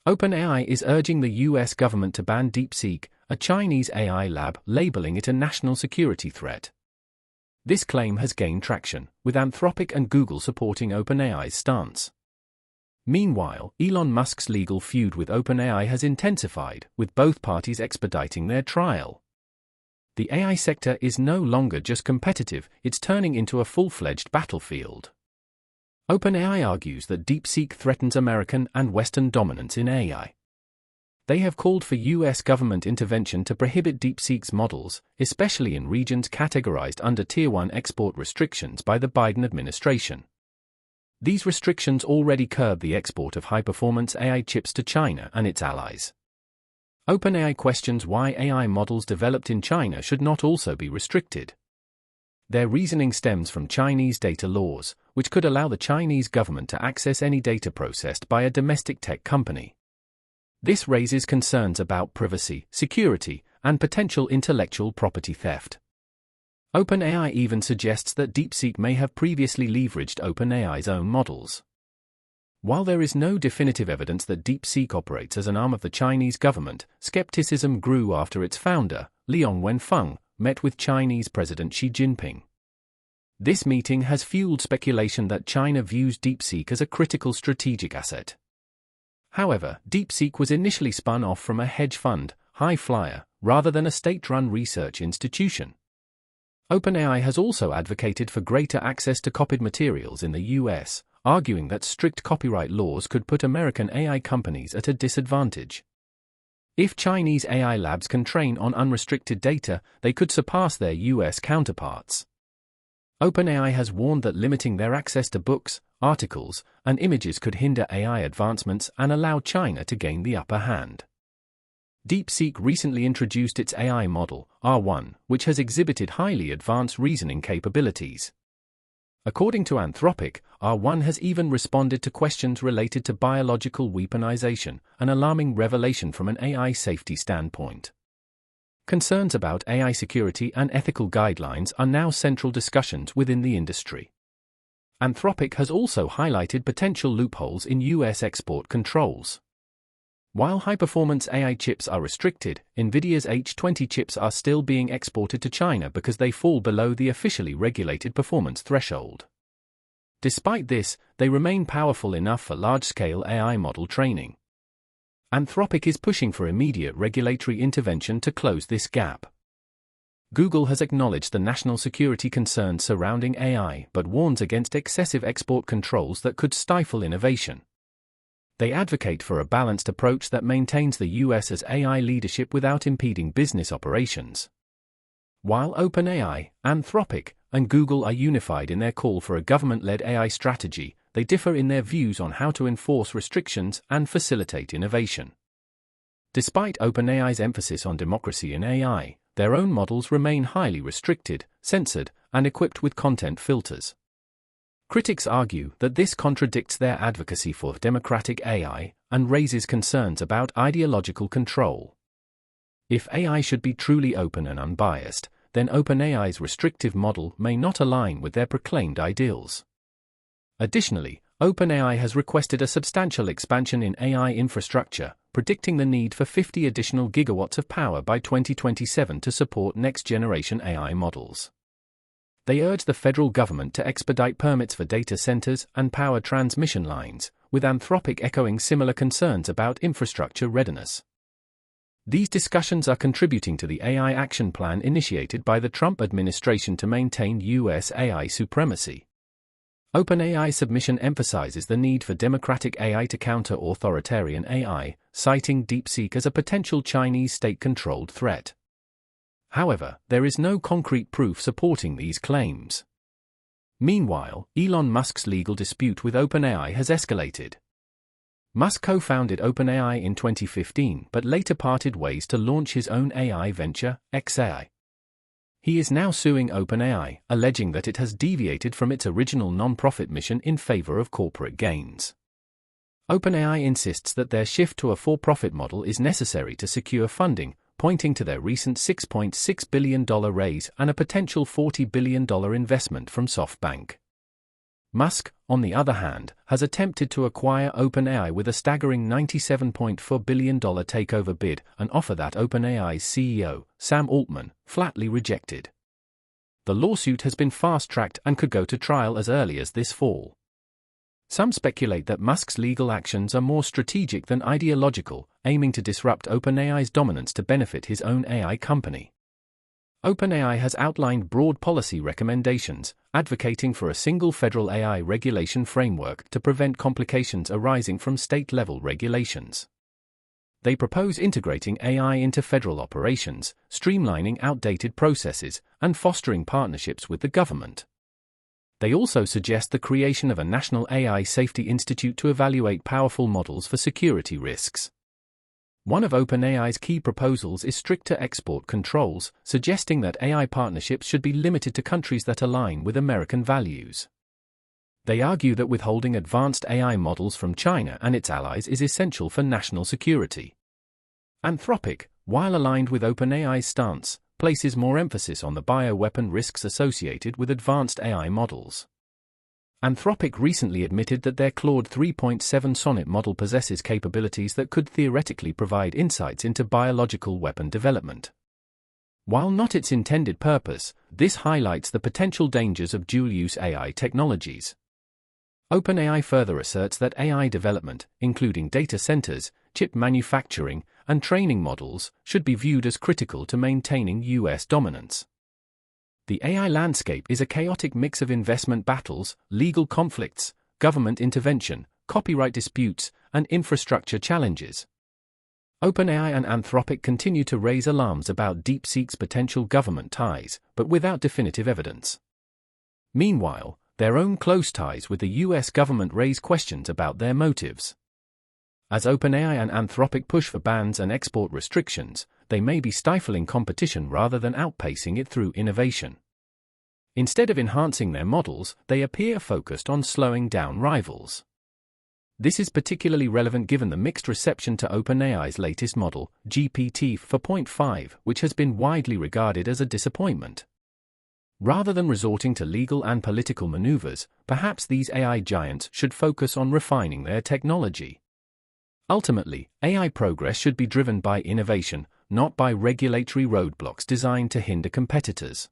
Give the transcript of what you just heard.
OpenAI is urging the US government to ban DeepSeek, a Chinese AI lab, labeling it a national security threat. This claim has gained traction, with Anthropic and Google supporting OpenAI's stance. Meanwhile, Elon Musk's legal feud with OpenAI has intensified, with both parties expediting their trial. The AI sector is no longer just competitive, it's turning into a full-fledged battlefield. OpenAI argues that DeepSeek threatens American and Western dominance in AI. They have called for US government intervention to prohibit DeepSeek's models, especially in regions categorized under Tier 1 export restrictions by the Biden administration. These restrictions already curb the export of high-performance AI chips to China and its allies. OpenAI questions why AI models developed in China should not also be restricted. Their reasoning stems from Chinese data laws, which could allow the Chinese government to access any data processed by a domestic tech company. This raises concerns about privacy, security, and potential intellectual property theft. OpenAI even suggests that DeepSeek may have previously leveraged OpenAI's own models. While there is no definitive evidence that DeepSeek operates as an arm of the Chinese government, skepticism grew after its founder, Liang Wenfeng, met with Chinese President Xi Jinping. This meeting has fueled speculation that China views DeepSeek as a critical strategic asset. However, DeepSeek was initially spun off from a hedge fund, High Flyer, rather than a state-run research institution. OpenAI has also advocated for greater access to copied materials in the US, arguing that strict copyright laws could put American AI companies at a disadvantage. If Chinese AI labs can train on unrestricted data, they could surpass their US counterparts. OpenAI has warned that limiting their access to books, articles, and images could hinder AI advancements and allow China to gain the upper hand. DeepSeek recently introduced its AI model, R1, which has exhibited highly advanced reasoning capabilities. According to Anthropic, R1 has even responded to questions related to biological weaponization, an alarming revelation from an AI safety standpoint. Concerns about AI security and ethical guidelines are now central discussions within the industry. Anthropic has also highlighted potential loopholes in US export controls. While high-performance AI chips are restricted, NVIDIA's H20 chips are still being exported to China because they fall below the officially regulated performance threshold. Despite this, they remain powerful enough for large-scale AI model training. Anthropic is pushing for immediate regulatory intervention to close this gap. Google has acknowledged the national security concerns surrounding AI but warns against excessive export controls that could stifle innovation. They advocate for a balanced approach that maintains the US's AI leadership without impeding business operations. While OpenAI, Anthropic, and Google are unified in their call for a government-led AI strategy, they differ in their views on how to enforce restrictions and facilitate innovation. Despite OpenAI's emphasis on democracy in AI, their own models remain highly restricted, censored, and equipped with content filters. Critics argue that this contradicts their advocacy for democratic AI and raises concerns about ideological control. If AI should be truly open and unbiased, then OpenAI's restrictive model may not align with their proclaimed ideals. Additionally, OpenAI has requested a substantial expansion in AI infrastructure, predicting the need for 50 additional gigawatts of power by 2027 to support next-generation AI models. They urge the federal government to expedite permits for data centers and power transmission lines, with Anthropic echoing similar concerns about infrastructure readiness. These discussions are contributing to the AI action plan initiated by the Trump administration to maintain US AI supremacy. OpenAI's submission emphasizes the need for democratic AI to counter authoritarian AI, citing DeepSeek as a potential Chinese state-controlled threat. However, there is no concrete proof supporting these claims. Meanwhile, Elon Musk's legal dispute with OpenAI has escalated. Musk co-founded OpenAI in 2015 but later parted ways to launch his own AI venture, xAI. He is now suing OpenAI, alleging that it has deviated from its original non-profit mission in favor of corporate gains. OpenAI insists that their shift to a for-profit model is necessary to secure funding, pointing to their recent $6.6 billion raise and a potential $40 billion investment from SoftBank. Musk, on the other hand, has attempted to acquire OpenAI with a staggering $97.4 billion takeover bid, an offer that OpenAI's CEO, Sam Altman, flatly rejected. The lawsuit has been fast-tracked and could go to trial as early as this fall. Some speculate that Musk's legal actions are more strategic than ideological, aiming to disrupt OpenAI's dominance to benefit his own AI company. OpenAI has outlined broad policy recommendations, advocating for a single federal AI regulation framework to prevent complications arising from state-level regulations. They propose integrating AI into federal operations, streamlining outdated processes, and fostering partnerships with the government. They also suggest the creation of a national AI safety institute to evaluate powerful models for security risks. One of OpenAI's key proposals is stricter export controls, suggesting that AI partnerships should be limited to countries that align with American values. They argue that withholding advanced AI models from China and its allies is essential for national security. Anthropic, while aligned with OpenAI's stance, places more emphasis on the bioweapon risks associated with advanced AI models. Anthropic recently admitted that their Claude 3.7 Sonnet model possesses capabilities that could theoretically provide insights into biological weapon development. While not its intended purpose, this highlights the potential dangers of dual-use AI technologies. OpenAI further asserts that AI development, including data centers, chip manufacturing, and training models, should be viewed as critical to maintaining U.S. dominance. The AI landscape is a chaotic mix of investment battles, legal conflicts, government intervention, copyright disputes, and infrastructure challenges. OpenAI and Anthropic continue to raise alarms about DeepSeek's potential government ties, but without definitive evidence. Meanwhile, their own close ties with the U.S. government raise questions about their motives. As OpenAI and Anthropic push for bans and export restrictions, they may be stifling competition rather than outpacing it through innovation. Instead of enhancing their models, they appear focused on slowing down rivals. This is particularly relevant given the mixed reception to OpenAI's latest model, GPT-4.5, which has been widely regarded as a disappointment. Rather than resorting to legal and political maneuvers, perhaps these AI giants should focus on refining their technology. Ultimately, AI progress should be driven by innovation, not by regulatory roadblocks designed to hinder competitors.